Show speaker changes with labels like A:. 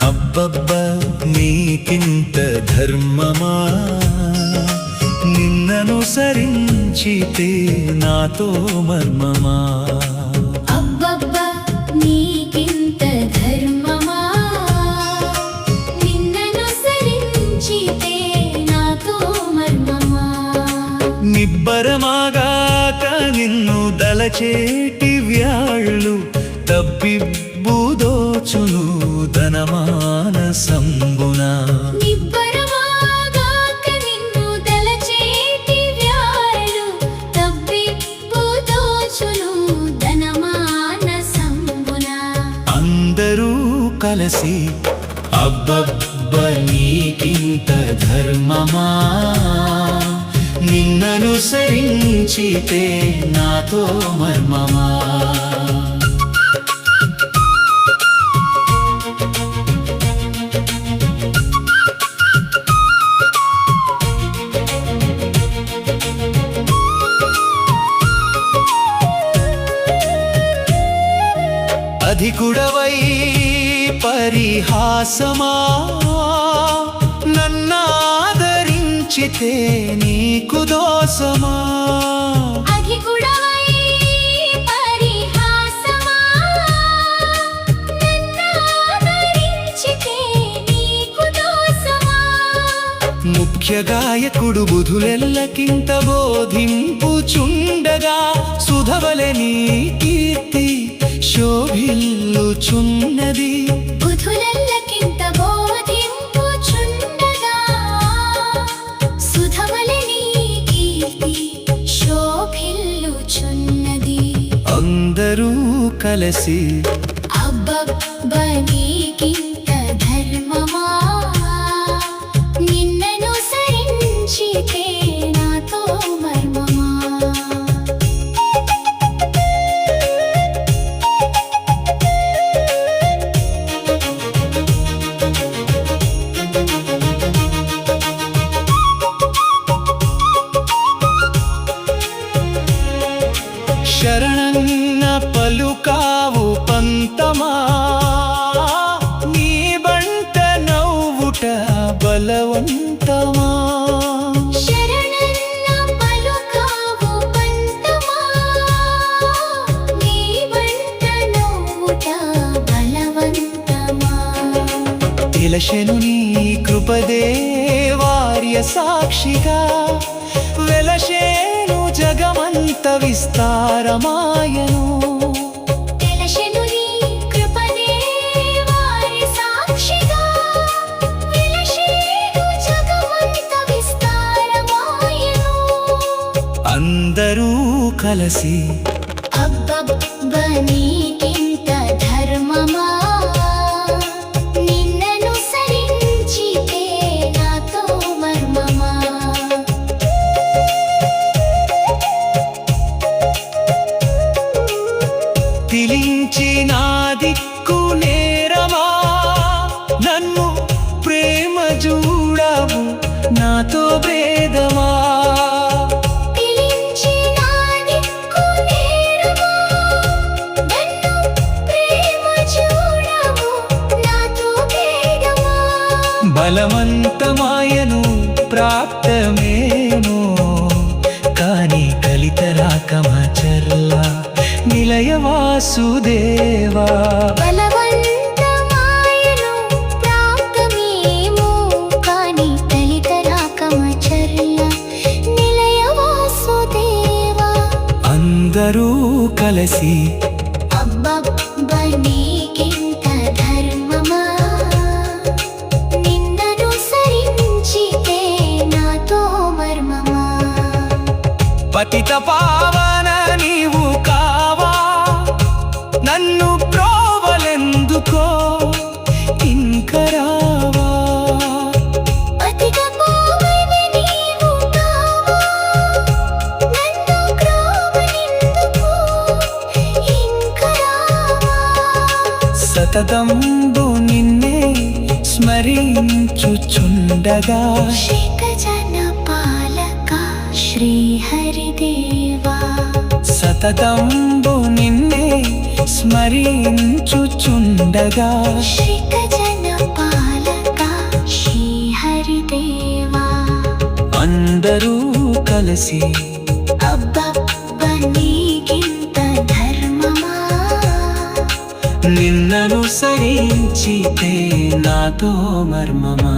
A: అబ్బబ్బ నీకింత ధర్మమా, నిన్ననుసరించితే నాతో మర్మమా.
B: అబ్బబ్బ నీకింత ధర్మమా, నిన్ననుసరించితే నాతో మర్మమా.
A: నిబ్బరమాగాక నిన్ను దలచేటి వ్యాళ్ళు తప్పిబ్బుదోచును ధనమాన సంబునా.
B: నిబ్బరమాగాక నిన్ను దలచేటి వ్యాళ్ళు తప్పిబ్బుదోచును ధనమాన సంబునా.
A: అందరూ కలిసి అబ్బబ్బ నీకింత ధర్మమా, నిన్ననుసరించితే నాతో మర్మమా. అధికుడవై పరిహాసమా, నన్నాదరించితే నీకు దోసమా.
B: అధికుడవై పరిహాసమా, నన్నాదరించితే నీకు దోసమా.
A: ముఖ్య గాయకుడు బుధులెల్లకింత బోధింపుచుండగా, సుధవలె నీ కీర్తి శోభిల్లుచున్నది.
B: బుధులెల్లకింత బోధింపుచుండగా, సుధవలె నీ కీర్తి శోభిల్లుచున్నది.
A: అందరూ కలిసి
B: అబ్బబ్బ నీకింత ధర్మమా, నిన్ననుసరించితే నాతో మర్మమా.
A: శరణన్న పలుకావు పంతమా, నీ బంట నవ్వుట బలవంతమా.
B: శరణన్న పలుకావు పంతమా, నీ వెంట నవ్వుట బలవంతమా.
A: తెలిసెను నీ కృపదే వార్య సాక్షిగా, వెలసేను జగమంత విస్తారమాయను.
B: తెలిసెను నీ కృపదే వారి సాక్షిగా, వెలసేను జగమంత విస్తారమాయను.
A: అందరూ కలిసి
B: అబ్బబ్బ నీకింత ధర్మమా, నిన్ననుసరించితే నాతో మర్మమా.
A: తిలించి నా దిక్కు నేరమా, నన్ను ప్రేమ చూడవు నాతో భేదమా.
B: పిలించి నా దిక్కు నేరమా, నన్ను ప్రేమ చూడవు నాతో భేదమా.
A: బలవంతమాయను ప్రాప్తమేమో, కాని కలితరాకమచర్ల నిలయ వాసుదేవా.
B: బలవంతమాయను ప్రాప్తమేమో, కాని కలితరాకమచర్ల నిలయ వాసుదేవా.
A: అందరూ కలిసి
B: అబ్బబ్బ నీకింత ధర్మమా, నిన్ననుసరించితే నాతో మర్మమా.
A: పతిత పావన నీవు కావా, నన్ను ప్రోవలెందుకో ఇంకరావా.
B: పతిత పావన నీవు కావా, నన్ను ప్రోవలెందుకో ఇంకరావా.
A: సతతంబు నిన్నే స్మరించుచుండగా,
B: శ్రీగజన పాలక శ్రీహరిదేవా.
A: సతతంబు నిన్నే స్మరించుచుండగా,
B: శ్రీగజన
A: చూసి
B: అబ్బబ్బ నీకింత ధర్మమా
A: నిన్నను సరించితే నాతో మర్మమా